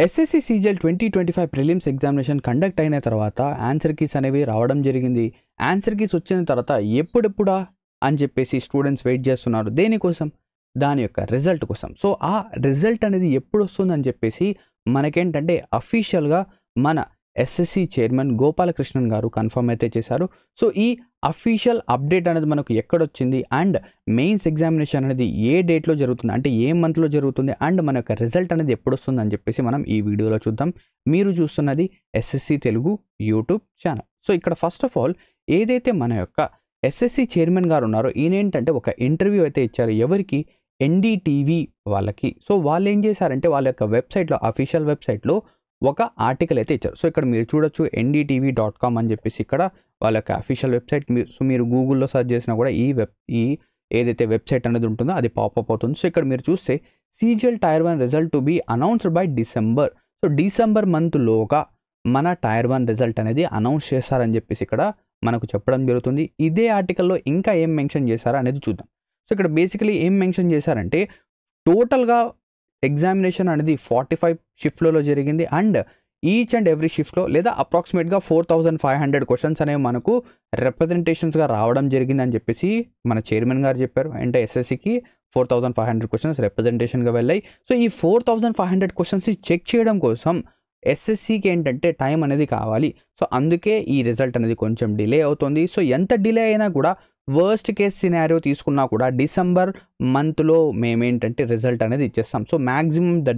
SSC CGL 2025 prelims examination conduct అయిన తర్వాత answer keys అనేవి రావడం జరిగింది. ఆన్సర్ కీస్ వచ్చిన తర్వాత ఎప్పుడెప్పుడా అని చెప్పేసి స్టూడెంట్స్ వెయిట్ చేస్తున్నారు. దేనికోసం? దాని యొక్క రిజల్ట్ కోసం. సో ఆ రిజల్ట్ అనేది ఎప్పుడు వస్తుందని చెప్పేసి మనకేంటంటే అఫీషియల్గా మన ఎస్ఎస్సి చైర్మన్ గోపాలకృష్ణన్ గారు కన్ఫర్మ్ అయితే చేశారు. సో ఈ అఫీషియల్ అప్డేట్ అనేది మనకు ఎక్కడొచ్చింది అండ్ మెయిన్స్ ఎగ్జామినేషన్ అనేది ఏ డేట్లో జరుగుతుంది, అంటే ఏ మంత్లో జరుగుతుంది అండ్ మన యొక్క రిజల్ట్ అనేది ఎప్పుడు వస్తుంది అని చెప్పేసి మనం ఈ వీడియోలో చూద్దాం. మీరు చూస్తున్నది SSC Telugu YouTube channel. So ఇక్కడ ఫస్ట్ ఆఫ్ ఆల్ ఏదైతే మన యొక్క ఎస్ఎస్సి చైర్మన్ గారు ఉన్నారో ఈయన ఏంటంటే ఒక ఇంటర్వ్యూ అయితే ఇచ్చారు. ఎవరికి? ఎన్డీటీవీ వాళ్ళకి. సో వాళ్ళు ఏం చేశారంటే వాళ్ళ యొక్క వెబ్సైట్లో, అఫీషియల్ వెబ్సైట్లో ఒక ఆర్టికల్ అయితే ఇచ్చారు. సో ఇక్కడ మీరు చూడొచ్చు ndtv.com అని చెప్పేసి ఇక్కడ వాళ్ళ యొక్క అఫీషియల్ వెబ్సైట్. సో మీరు గూగుల్లో సెర్చ్ చేసినా కూడా ఈ ఏదైతే వెబ్సైట్ అనేది ఉంటుందో అది పాపప్ అవుతుంది. సో ఇక్కడ మీరు చూస్తే CGL tier 1 result to be announced by December. So December మంత్లోగా మన టైర్ 1 రిజల్ట్ అనేది అనౌన్స్ చేస్తారని చెప్పేసి ఇక్కడ మనకు చెప్పడం జరుగుతుంది. ఇదే ఆర్టికల్లో ఇంకా ఏం మెన్షన్ చేశారా అనేది చూద్దాం. సో ఇక్కడ బేసికలీ ఏం మెన్షన్ చేశారంటే టోటల్గా ఎగ్జామినేషన్ అనేది 45 షిఫ్ట్లలో జరిగింది అండ్ ఈచ్ అండ్ ఎవ్రీ షిఫ్ట్లో లేదా అప్రాక్సిమేట్గా 4500 క్వశ్చన్స్ అనేవి మనకు రిప్రజెంటేషన్స్గా రావడం జరిగింది అని చెప్పేసి మన చైర్మన్ గారు చెప్పారు. అంటే ఎస్ఎస్సికి 4500 క్వశ్చన్స్ రిప్రజెంటేషన్గా వెళ్ళాయి. సో ఈ 4500 క్వశ్చన్స్ చెక్ చేయడం కోసం ఎస్ఎస్సికి ఏంటంటే టైం అనేది కావాలి. సో అందుకే ఈ రిజల్ట్ అనేది కొంచెం డిలే అవుతుంది. సో ఎంత డిలే అయినా కూడా వర్స్ట్ కేస్ సినారియో తీసుకున్నా కూడా డిసెంబర్ మంత్లో మేమేంటంటే రిజల్ట్ అనేది ఇచ్చేస్తాం. So maximum the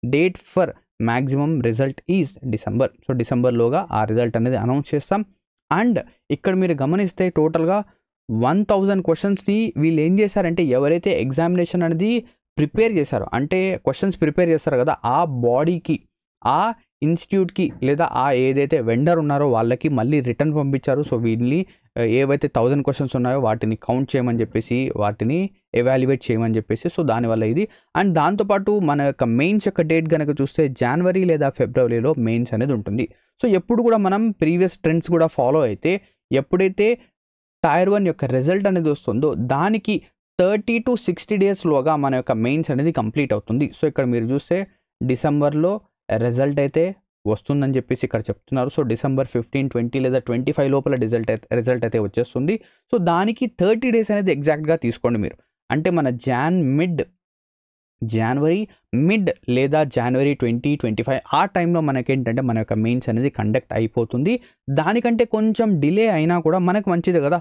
date for maximum result is December. So డిసెంబర్లోగా ఆ రిజల్ట్ అనేది అనౌన్స్ చేస్తాం. అండ్ ఇక్కడ మీరు గమనిస్తే టోటల్గా 1000 క్వశ్చన్స్ని వీళ్ళు ఏం చేశారంటే ఎవరైతే ఎగ్జామినేషన్ అనేది ప్రిపేర్ చేశారో, అంటే క్వశ్చన్స్ ప్రిపేర్ చేస్తారు కదా, ఆ బాడీకి, ఆ ఇన్స్టిట్యూట్కి లేదా ఆ ఏదైతే వెండర్ ఉన్నారో వాళ్ళకి మళ్ళీ రిటర్న్ పంపించారు. సో వీళ్ళని ఏవైతే 1000 క్వశ్చన్స్ ఉన్నాయో వాటిని కౌంట్ చేయమని చెప్పేసి, వాటిని ఎవాల్యుయేట్ చేయమని చెప్పేసి, సో దానివల్ల ఇది. అండ్ దాంతోపాటు మన యొక్క మెయిన్స్ యొక్క డేట్ కనుక చూస్తే జనవరి లేదా ఫిబ్రవరిలో మెయిన్స్ అనేది ఉంటుంది. సో ఎప్పుడు కూడా మనం ప్రీవియస్ ట్రెండ్స్ కూడా ఫాలో అయితే ఎప్పుడైతే టైర్ 1 యొక్క రిజల్ట్ అనేది వస్తుందో దానికి 30 to 60 డేస్లోగా మన యొక్క మెయిన్స్ అనేది కంప్లీట్ అవుతుంది. సో ఇక్కడ మీరు చూస్తే డిసెంబర్లో రిజల్ట్ అయితే వస్తుందని చెప్పేసి ఇక్కడ చెప్తున్నారు. సో డిసెంబర్ 15, 20 లేదా 25 లోపల రిజల్ట్ అయితే వచ్చేస్తుంది. సో దానికి 30 డేస్ అనేది ఎగ్జాక్ట్గా తీసుకోండి మీరు. అంటే మన జనవరి మిడ్ లేదా జనవరి 2025 ఆ టైంలో మనకేంటంటే మన యొక్క మెయిన్స్ అనేది కండక్ట్ అయిపోతుంది. దానికంటే కొంచెం డిలే అయినా కూడా మనకు మంచిది కదా.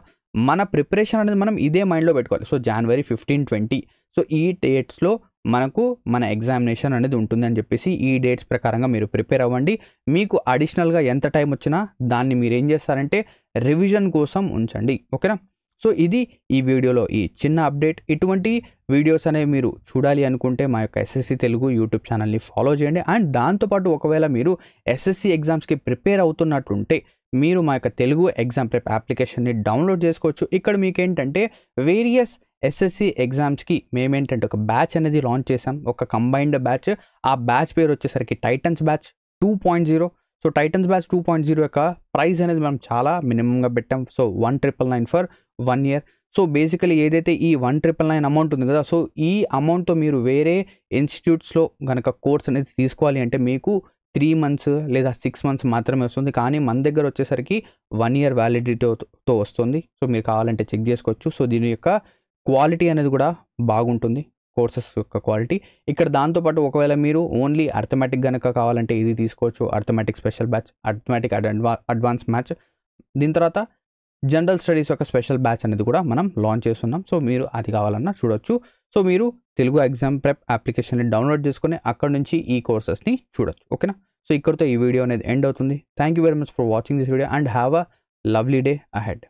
మన ప్రిపరేషన్ అనేది మనం ఇదే మైండ్లో పెట్టుకోవాలి. సో జనవరి 15, 20 సో ఈ డేట్స్లో మనకు మన ఎగ్జామినేషన్ అనేది ఉంటుంది అని చెప్పేసి ఈ డేట్స్ ప్రకారంగా మీరు ప్రిపేర్ అవ్వండి. మీకు అడిషనల్గా ఎంత టైం వచ్చినా దాన్ని మీరు ఏం చేస్తారంటే రివిజన్ కోసం ఉంచండి. ఓకేనా? సో ఇది ఈ వీడియోలో ఈ చిన్న అప్డేట్. ఇటువంటి వీడియోస్ అనేవి మీరు చూడాలి అనుకుంటే మా యొక్క ఎస్ఎస్సి తెలుగు యూట్యూబ్ ఛానల్ని ఫాలో చేయండి. అండ్ దాంతోపాటు ఒకవేళ మీరు ఎస్ఎస్సి ఎగ్జామ్స్కి ప్రిపేర్ అవుతున్నట్లుంటే మీరు మా యొక్క తెలుగు ఎగ్జామ్ ప్రెప్ అప్లికేషన్ని డౌన్లోడ్ చేసుకోవచ్చు. ఇక్కడ మీకేంటంటే వేరియస్ ఎస్ఎస్సి ఎగ్జామ్స్కి మేమేంటంటే ఒక బ్యాచ్ అనేది లాంచ్ చేసాం, ఒక కంబైన్డ్ బ్యాచ్. ఆ బ్యాచ్ పేరు వచ్చేసరికి Titans batch 2.0. So Titans batch 2.0 యొక్క ప్రైస్ అనేది మనం చాలా మినిమంగా పెట్టాం. So 1999 for 1 year. So basically ఏదైతే ఈ 1999 అమౌంట్ ఉంది కదా, సో ఈ అమౌంట్తో మీరు వేరే ఇన్స్టిట్యూట్స్లో కనుక కోర్స్ అనేది తీసుకోవాలి అంటే మీకు 3 months లేదా 6 months మాత్రమే వస్తుంది. కానీ మన దగ్గర వచ్చేసరికి 1 year వ్యాలిడిటీతో వస్తుంది. సో మీరు కావాలంటే చెక్ చేసుకోవచ్చు. సో దీని యొక్క క్వాలిటీ అనేది కూడా బాగుంటుంది, కోర్సెస్ యొక్క క్వాలిటీ. ఇక్కడ దాంతోపాటు ఒకవేళ మీరు ఓన్లీ అర్థమెటిక్ కనుక కావాలంటే ఇది తీసుకోవచ్చు, arithmetic special batch, arithmetic advance match. దీని తర్వాత జనరల్ స్టడీస్ యొక్క స్పెషల్ బ్యాచ్ అనేది కూడా మనం లాంచ్ చేస్తున్నాం. సో మీరు అది కావాలన్నా చూడొచ్చు. సో మీరు తెలుగు ఎగ్జామ్ ప్రెప్ అప్లికేషన్ని డౌన్లోడ్ చేసుకొని అక్కడ నుంచి ఈ కోర్సెస్ని చూడొచ్చు. ఓకేనా? సో ఇక్కడితో ఈ వీడియో అనేది ఎండ్ అవుతుంది. Thank you very much for watching this video and have a lovely day ahead.